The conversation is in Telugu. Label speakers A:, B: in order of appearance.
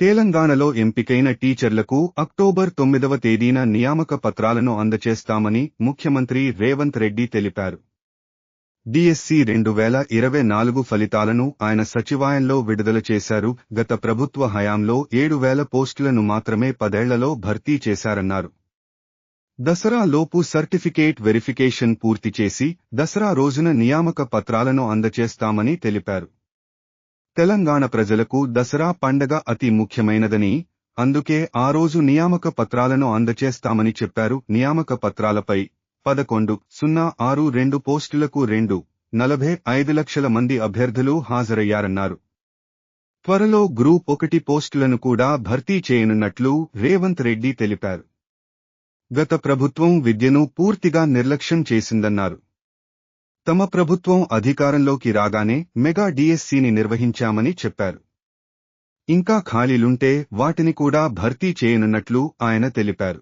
A: తెలంగాణలో ఎంపికైన టీచర్లకు అక్టోబర్ 9వ తేదీన నియామక పత్రాలను అందజేస్తామని ముఖ్యమంత్రి రేవంత్ రెడ్డి తెలిపారు. డిఎస్సి 2024 ఫలితాలను ఆయన సచివాలయంలో విడుదల చేశారు. గత ప్రభుత్వ హయాంలో 7,000 పోస్టులను మాత్రమే 10 ఏళ్లలో భర్తీ చేశారన్నారు. దసరా లోపు సర్టిఫికేట్ వెరిఫికేషన్ పూర్తి చేసి దసరా రోజున నియామక పత్రాలను అందజేస్తామని తెలిపారు. తెలంగాణ ప్రజలకు దసరా పండగ అతి ముఖ్యమైనదని, అందుకే ఆ రోజు నియామక పత్రాలను అందజేస్తామని చెప్పారు. నియామక పత్రాలపై 11,062 పోస్టులకు 2,45 లక్షల మంది అభ్యర్థులు హాజరయ్యారన్నారు. త్వరలో గ్రూప్ 1 పోస్టులను కూడా భర్తీ చేయనున్నట్లు రేవంత్ రెడ్డి తెలిపారు. గత ప్రభుత్వం విద్యను పూర్తిగా నిర్లక్ష్యం చేసిందన్నారు. తమ ప్రభుత్వం అధికారంలోకి రాగానే మెగా డిఎస్సిని నిర్వహించామని చెప్పారు. ఇంకా ఖాళీలుంటే వాటిని కూడా భర్తీ చేయనున్నట్లు ఆయన తెలిపారు.